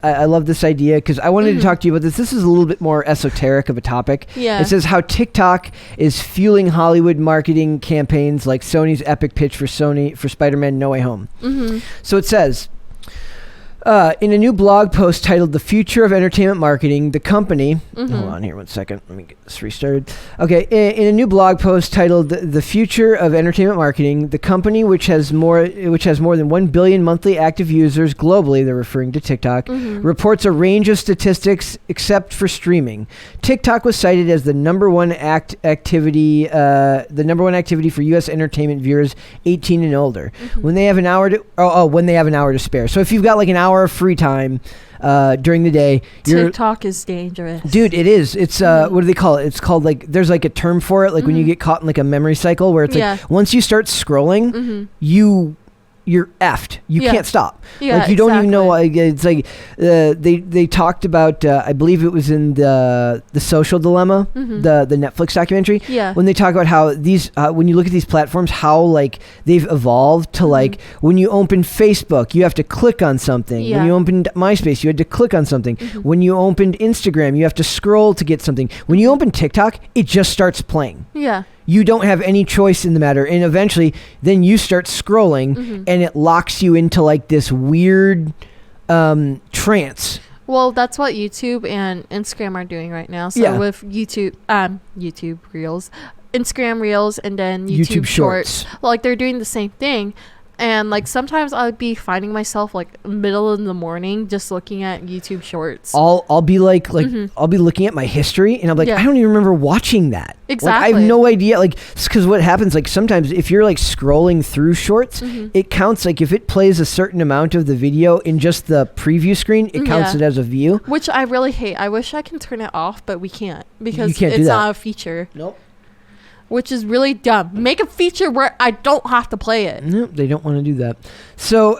I love this idea because I wanted to talk to you about this. This is a little bit more esoteric of a topic. Yeah. It says how TikTok is fueling Hollywood marketing campaigns like Sony's epic pitch for Spider-Man No Way Home. Mm-hmm. So it says, in a new blog post titled "The Future of Entertainment Marketing," the company. Hold on here 1 second. Let me get this restarted. Okay, in a new blog post titled "The Future of Entertainment Marketing," the company, which has more than 1 billion monthly active users globally, they're referring to TikTok, reports a range of statistics except for streaming. TikTok was cited as the number one activity for U.S. entertainment viewers 18 and older when they have an hour to spare. So if you've got like an hour of free time during the day, TikTok is dangerous, dude. It is. It's what do they call it? It's called like there's like a term for it. Like when you get caught in like a memory cycle where it's like once you start scrolling, you're effed. You can't stop. Yeah, like you don't even know. Like, it's like they talked about. I believe it was in the Social Dilemma, the Netflix documentary. Yeah. When they talk about how these, when you look at these platforms, how like they've evolved to like when you open Facebook, you have to click on something. Yeah. When you opened MySpace, you had to click on something. When you opened Instagram, you have to scroll to get something. When you open TikTok, it just starts playing. Yeah. You don't have any choice in the matter. And eventually, then you start scrolling and it locks you into like this weird trance. Well, that's what YouTube and Instagram are doing right now. So with YouTube Reels, Instagram Reels, and then YouTube Shorts. Like they're doing the same thing. And like sometimes I'll be finding myself like middle of the morning just looking at YouTube Shorts. I'll be like I'll be looking at my history and I'm like, I don't even remember watching that. Exactly. Like, I have no idea. Like, because what happens, like sometimes if you're like scrolling through Shorts, it counts like if it plays a certain amount of the video in just the preview screen, it counts it as a view. Which I really hate. I wish I can turn it off, but we can't because it's not a feature. Nope. Which is really dumb. Make a feature where I don't have to play it. No, they don't want to do that. So,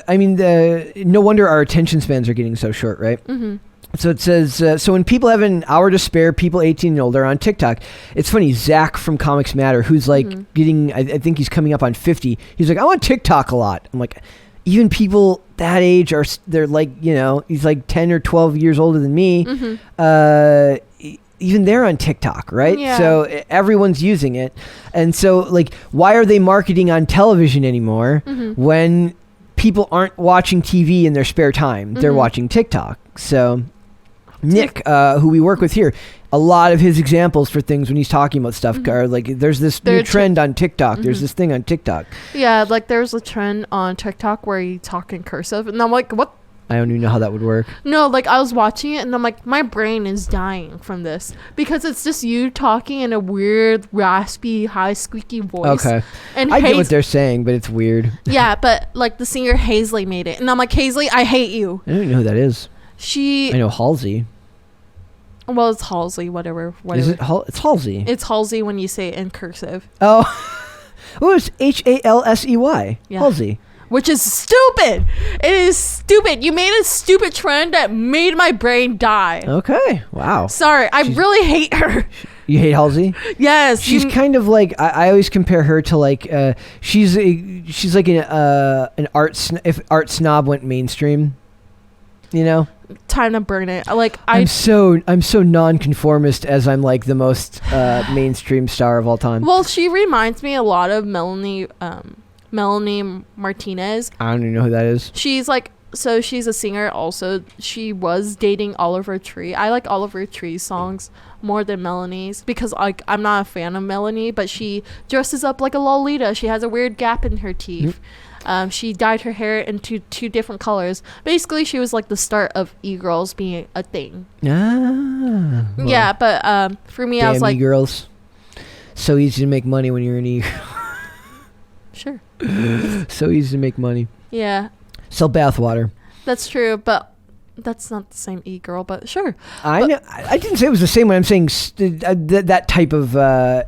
I mean, no wonder our attention spans are getting so short, right? So it says, so when people have an hour to spare, people 18 and older on TikTok. It's funny, Zach from Comics Matter, who's like getting, I think he's coming up on 50. He's like, I'm on TikTok a lot. I'm like, even people that age they're like, you know, he's like 10 or 12 years older than me. Even they're on TikTok, right? Yeah. So everyone's using it. And so, like, why are they marketing on television anymore when people aren't watching TV in their spare time? They're watching TikTok. So Nick, who we work with here, a lot of his examples for things when he's talking about stuff are like, there's this new trend on TikTok. There's this thing on TikTok. Yeah, like there's a trend on TikTok where you talk in cursive. And I'm like, what? I don't even know how that would work. No, like I was watching it and I'm like, my brain is dying from this because it's just you talking in a weird, raspy, high, squeaky voice. Okay. And I get what they're saying, but it's weird. Yeah, but like the singer Hazley made it. And I'm like, Hazley, I hate you. I don't even know who that is. I know Halsey. Well, it's Halsey, whatever. Is it it's Halsey. It's Halsey when you say it in cursive. Oh. It's Halsey. Yeah. Halsey. Which is stupid. It is stupid. You made a stupid trend that made my brain die. Okay. Wow. Sorry. I really hate her. You hate Halsey? Yes. She's kind of like, I always compare her to like, she's like an art snob went mainstream. You know? Time to burn it. Like I'm so nonconformist as I'm like the most mainstream star of all time. Well, she reminds me a lot of Melanie Martinez. I don't even know who that is. She's like, so she's a singer also. She was dating Oliver Tree. I like Oliver Tree's songs more than Melanie's because like I'm not a fan of Melanie, but she dresses up like a Lolita. She has a weird gap in her teeth. She dyed her hair into 2 different colors. Basically, she was like the start of e-girls being a thing. Well, yeah, but for me, I was like, e-girls. So easy to make money when you're an e-girl. Sure. So easy to make money. Yeah. Sell bathwater. That's true, but that's not the same e-girl, but sure. I know. I didn't say it was the same when I'm saying that type of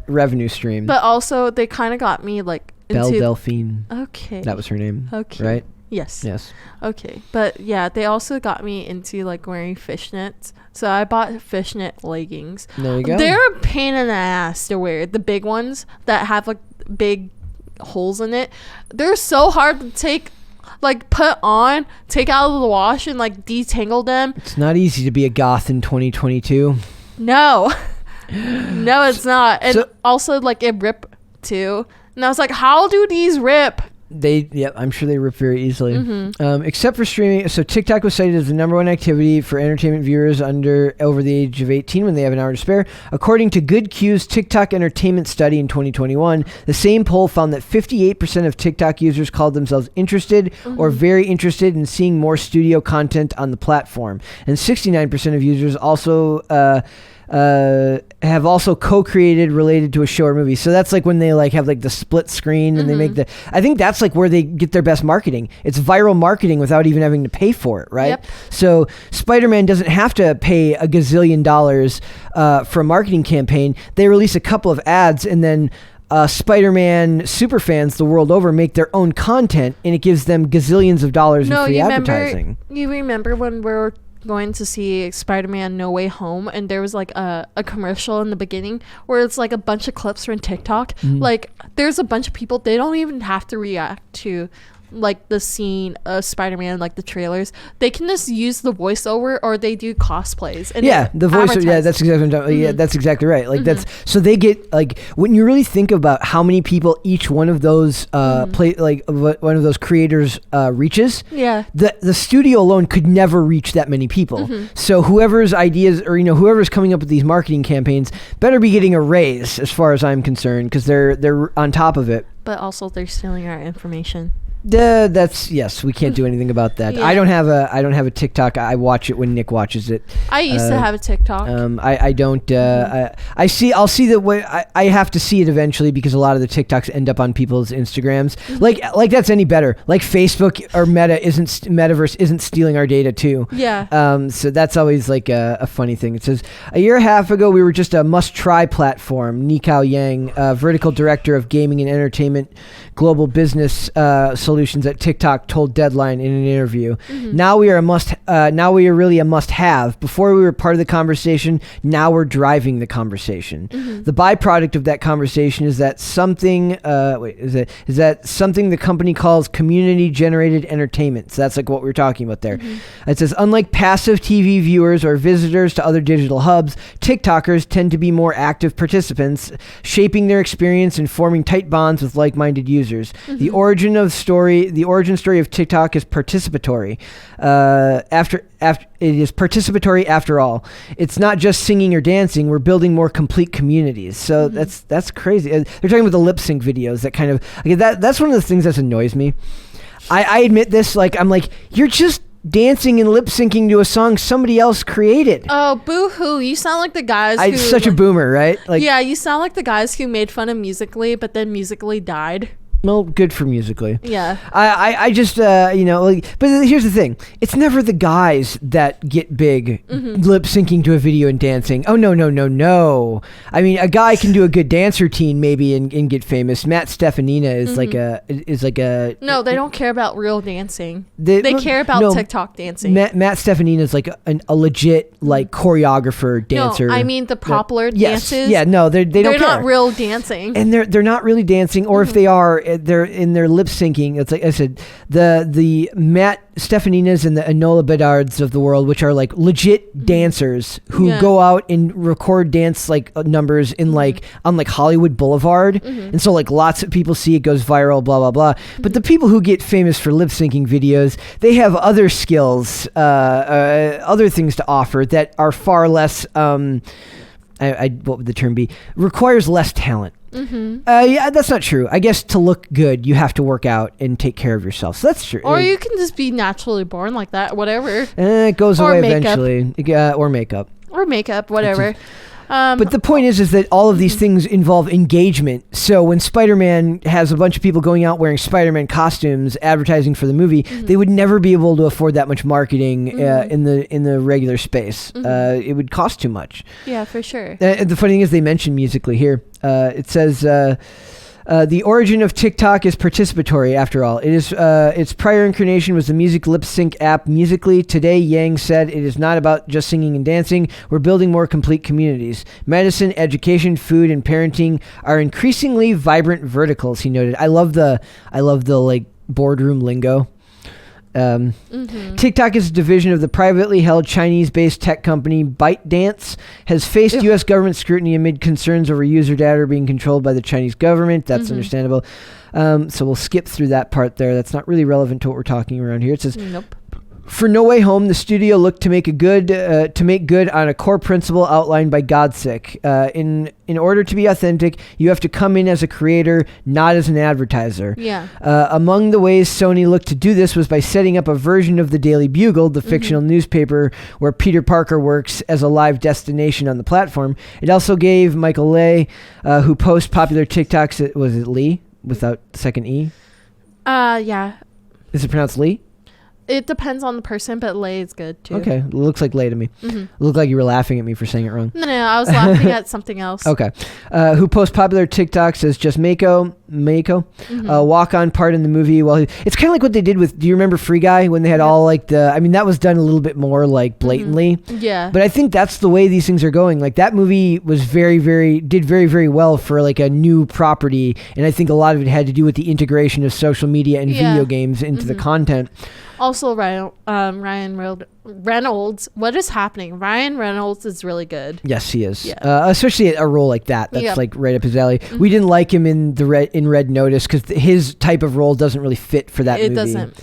revenue stream. But also, they kind of got me like Belle Delphine. Okay. That was her name. Okay. Right? Yes. Yes. Okay. But yeah, they also got me into like wearing fishnets. So I bought fishnet leggings. There you go. They're a pain in the ass to wear. The big ones that have like big holes in it. They're so hard to take like put on, take out of the wash, and like detangle them. It's not easy to be a goth in 2022. No. No, it's not. And So- also like it rip too. And I was like, how do these rip? I'm sure they rip very easily. Mm-hmm. Except for streaming. So TikTok was cited as the number one activity for entertainment viewers over the age of 18 when they have an hour to spare. According to Good Q's TikTok entertainment study in 2021, the same poll found that 58% of TikTok users called themselves interested or very interested in seeing more studio content on the platform. And 69% of users also have also co-created related to a show or movie. So that's like when they like have like the split screen and they make I think that's like where they get their best marketing. It's viral marketing without even having to pay for it, right? Yep. So Spider-Man doesn't have to pay a gazillion dollars for a marketing campaign. They release a couple of ads and then Spider-Man superfans the world over make their own content, and it gives them gazillions of dollars in free advertising. You remember when we were going to see Spider-Man No Way Home, and there was like a commercial in the beginning where it's like a bunch of clips from TikTok. Like there's a bunch of people, they don't even have to react to like the scene of Spider-Man, like the trailers. They can just use the voiceover, or they do cosplays. And The voiceover. Yeah, that's exactly what I'm talking. Yeah, that's exactly right. Like that's so they get like when you really think about how many people each one of those one of those creators reaches. Yeah. The studio alone could never reach that many people. So whoever's ideas or whoever's coming up with these marketing campaigns better be getting a raise, as far as I'm concerned, because they're on top of it. But also they're stealing our information. That's yes. We can't do anything about that. Yeah. I don't have a TikTok. I watch it when Nick watches it. I used to have a TikTok. I don't. I'll see the way. I have to see it eventually because a lot of the TikToks end up on people's Instagrams. Like that's any better. Like Facebook or Metaverse isn't stealing our data too. Yeah. So that's always like a funny thing. It says a year and a half ago we were just a must-try platform. Nikao Yang, vertical director of gaming and entertainment, global business solutions at TikTok, told Deadline in an interview. Now we are really a must-have. Before we were part of the conversation, now we're driving the conversation. The byproduct of that conversation is that something the company calls community-generated entertainment. So that's like what we were talking about there. It says, unlike passive TV viewers or visitors to other digital hubs, TikTokers tend to be more active participants, shaping their experience and forming tight bonds with like-minded users. The origin story of TikTok is participatory. It is participatory after all. It's not just singing or dancing. We're building more complete communities. So that's crazy. They're talking about the lip sync videos. That kind of that's one of the things that annoys me. I admit this. Like I'm like, you're just dancing and lip syncing to a song somebody else created. Oh, boo-hoo. You sound like the guys who... Such a boomer, right? Like, yeah, you sound like the guys who made fun of Musical.ly, but then Musical.ly died. Well, good for Musical.ly. Yeah. I just, but here's the thing. It's never the guys that get big lip syncing to a video and dancing. Oh, no. I mean, a guy can do a good dance routine maybe and get famous. Matt Stefanina is like a... No, they don't care about real dancing. They care about TikTok dancing. Matt Stefanina is like a legit like choreographer, dancer. No, I mean the popular dances. Yeah, no, they don't care. They're not real dancing. And they're not really dancing, or if they are, they're in their lip syncing. It's like I said, the Matt Stefaninas and the Enola Bedards of the world, which are like legit dancers who go out and record dance like numbers in like on like Hollywood Boulevard, and so like lots of people see it, goes viral, blah blah blah. But the people who get famous for lip syncing videos, they have other skills, other things to offer that are far less. What would the term be? Requires less talent. Yeah, that's not true. I guess to look good, you have to work out and take care of yourself. So that's true. Or you can just be naturally born like that, whatever. It goes away makeup. eventually. Or makeup. Or makeup, whatever. But the point is that all of these things involve engagement. So when Spider-Man has a bunch of people going out wearing Spider-Man costumes, advertising for the movie, they would never be able to afford that much marketing in the regular space. It would cost too much. Yeah, for sure. The funny thing is they mention Musical.ly here. It says... the origin of TikTok is participatory, after all. It is its prior incarnation was the music lip sync app Musical.ly. Today, Yang said it is not about just singing and dancing. We're building more complete communities. Medicine, education, food, and parenting are increasingly vibrant verticals, he noted. I love the like boardroom lingo. TikTok is a division of the privately held Chinese-based tech company ByteDance, has faced U.S. government scrutiny amid concerns over user data being controlled by the Chinese government. That's understandable. So we'll skip through that part there. That's not really relevant to what we're talking around here. It says, Nope. For No Way Home, the studio looked to make good on a core principle outlined by Godsick. In order to be authentic, you have to come in as a creator, not as an advertiser. Yeah. Among the ways Sony looked to do this was by setting up a version of the Daily Bugle, the fictional newspaper where Peter Parker works, as a live destination on the platform. It also gave Michael Lay, who posts popular TikToks, was it Lee without the second E? Yeah. Is it pronounced Lee? It depends on the person, but Lay is good too. Okay, it looks like Lay to me. It looked like you were laughing at me for saying it wrong. No, I was laughing at something else. Okay. Who posts popular TikToks as just Mako, walk-on part in the movie. Well, it's kind of like what they did with, do you remember Free Guy when they had all like that was done a little bit more like blatantly. Yeah. But I think that's the way these things are going. Like that movie was very, very well for like a new property. And I think a lot of it had to do with the integration of social media and video games into the content. Also, Ryan Reynolds. What is happening? Ryan Reynolds is really good. Yes, he is. Yeah. Especially a role like that. That's like right up his alley. We didn't like him in Red Notice because his type of role doesn't really fit for that movie. It doesn't.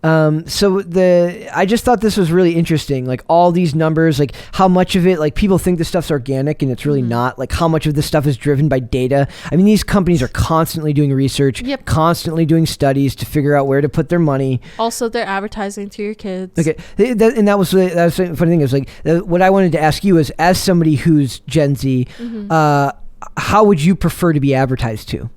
I just thought this was really interesting. Like all these numbers, like how much of it, like people think this stuff's organic and it's really not. Like how much of this stuff is driven by data. I mean, these companies are constantly doing research, constantly doing studies to figure out where to put their money. Also, they're advertising to your kids. Okay, that was the funny thing is like what I wanted to ask you is, as somebody who's Gen Z, how would you prefer to be advertised to?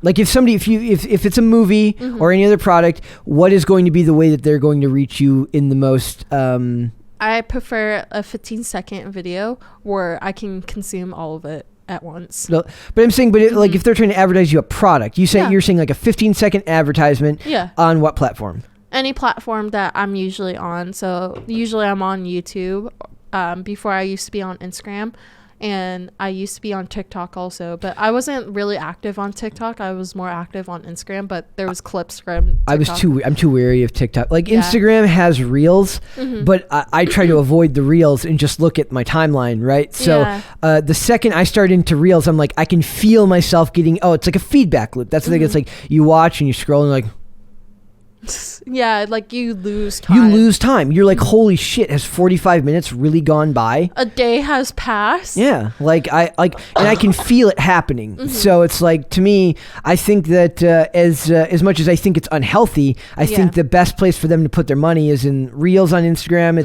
Like if it's a movie or any other product, what is going to be the way that they're going to reach you in the most? I prefer a 15-second video where I can consume all of it at once. No, but I'm saying, like if they're trying to advertise you a product, you're saying like a 15-second advertisement. Yeah. On what platform? Any platform that I'm usually on. So usually I'm on YouTube. Before I used to be on Instagram. And I used to be on TikTok also, but I wasn't really active on TikTok. I was more active on Instagram, but there was clips from TikTok. I'm too wary of TikTok. Like Instagram has Reels, but I try to avoid the Reels and just look at my timeline, right? So the second I start into Reels, I'm like, I can feel myself getting, it's like a feedback loop. That's the thing. It's like you watch and you scroll and you're like, yeah, like you lose time. You're like, holy shit, has 45 minutes really gone by? A day has passed. Yeah, and I can feel it happening. So it's like, to me, I think that as much as I think it's unhealthy, I think the best place for them to put their money is in Reels on Instagram.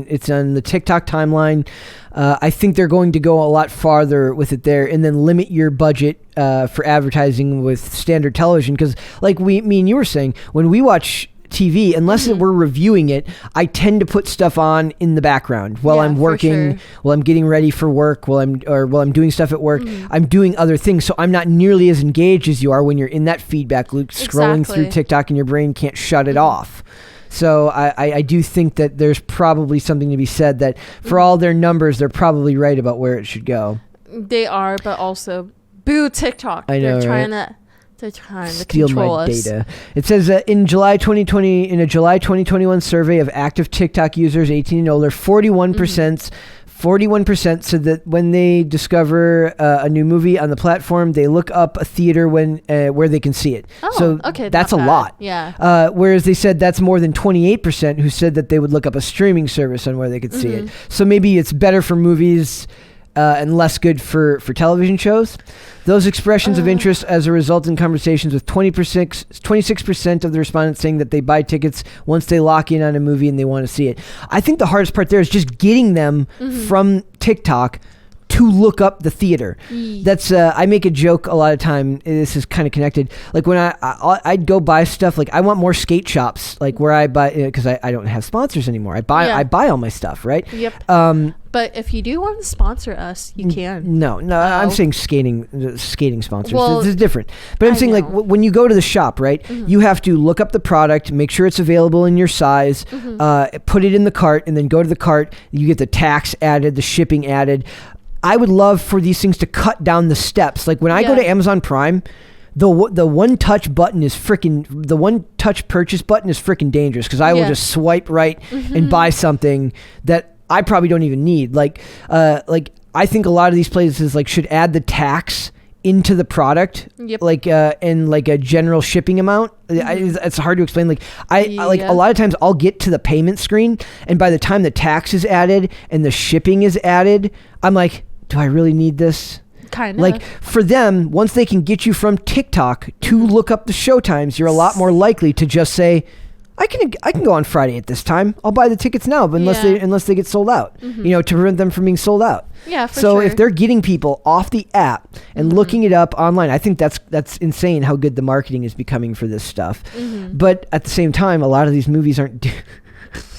It's on the TikTok timeline. I think they're going to go a lot farther with it there, and then limit your budget for advertising with standard television. Because like me and you were saying, when we watch TV, unless we're reviewing it, I tend to put stuff on in the background while I'm working, while I'm getting ready for work, while I'm doing stuff at work. I'm doing other things, so I'm not nearly as engaged as you are when you're in that feedback loop, scrolling through TikTok, and your brain can't shut it off. So I do think that there's probably something to be said that for all their numbers, they're probably right about where it should go. They are, but also, boo TikTok. I know, They're trying to steal control my us. data. It says in a July 2021 survey of active TikTok users 18 and older, 41% said that when they discover a new movie on the platform, they look up a theater where they can see it. Oh, so okay, that's a lot. Yeah. Whereas they said that's more than 28% who said that they would look up a streaming service on where they could see it. So maybe it's better for movies and less good for television shows. Those expressions of interest as a result in conversations with 26% of the respondents saying that they buy tickets once they lock in on a movie and they want to see it. I think the hardest part there is just getting them from TikTok to look up the theater. That's I make a joke a lot of time. This is kind of connected. Like when I'd go buy stuff, like I want more skate shops, like where I buy, because I don't have sponsors anymore. I buy all my stuff, right? Yep. But if you do want to sponsor us, you can. No, I'm saying skating sponsors. Well, this is different. But I'm saying, like, when you go to the shop, right, you have to look up the product, make sure it's available in your size, put it in the cart, and then go to the cart. You get the tax added, the shipping added. I would love for these things to cut down the steps. Like when I go to Amazon Prime, the one touch button is freaking the one touch purchase button is freaking dangerous because I will Yeah. just swipe right and buy something that I probably don't even need. Like I think a lot of these places like should add the tax into the product, Yep. like and like a general shipping amount. It's hard to explain. Like I like Yeah. a lot of times I'll get to the payment screen, and by the time the tax is added and the shipping is added, I'm like, do I really need this? Kind of. Like for them, once they can get you from TikTok to look up the show times, you're a lot more likely to just say, I can go on Friday at this time. I'll buy the tickets now, but unless they get sold out, you know, to prevent them from being sold out. Yeah, for So sure. if they're getting people off the app and looking it up online, I think that's insane how good the marketing is becoming for this stuff. But at the same time, a lot of these movies aren't.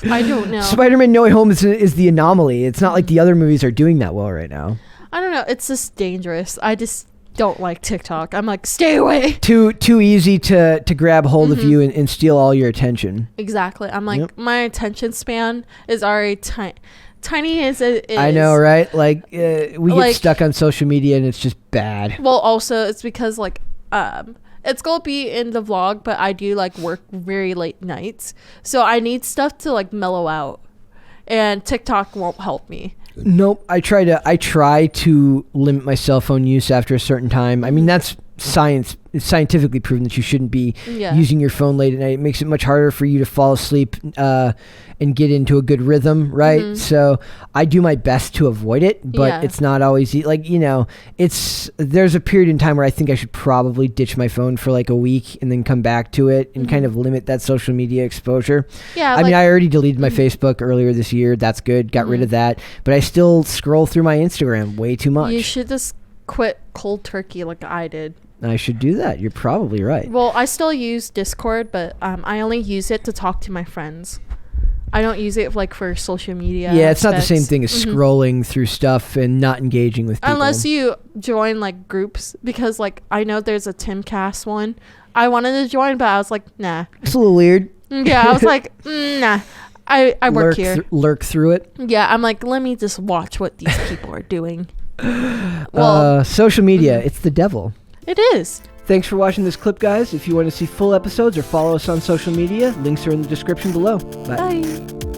I don't know. Spider-Man: No Way Home is the anomaly. It's not like the other movies are doing that well right now. I don't know. It's just dangerous. I just don't like TikTok. I'm like, stay away. Too easy to grab hold of you and steal all your attention. Exactly. I'm like, Yep. my attention span is already tiny as it is. I know, right? Like we get Like- stuck on social media and it's just bad. Well, also, it's because, like, it's going to be in the vlog, but I do, like, work very late nights. So I need stuff to, like, mellow out. And TikTok won't help me. Nope. I try to limit my cell phone use after a certain time. I mean, that's it's scientifically proven that you shouldn't be Yeah. using your phone late at night. It makes it much harder for you to fall asleep and get into a good rhythm, right? So I do my best to avoid it, but Yeah. it's not always like, you know, there's a period in time where I think I should probably ditch my phone for like a week and then come back to it and kind of limit that social media exposure. Yeah. I mean, I already deleted my Facebook earlier this year. That's good. Got rid of that. But I still scroll through my Instagram way too much. You should just quit cold turkey like I did. I should do that. You're probably right. Well, I still use Discord, but I only use it to talk to my friends. I don't use it like for social media. Yeah, it's not the same aspects. thing as scrolling through stuff and not engaging with people. Unless you join like groups, because like I know there's a Timcast one. I wanted to join, but I was like, nah. It's a little weird. Yeah, I was like, nah. I work here. Lurk through it. Yeah, I'm like, let me just watch what these people are doing. Well, Social media, it's the devil. it is. Thanks for watching this clip, guys. If you want to see full episodes or follow us on social media, links are in the description below. Bye. Bye.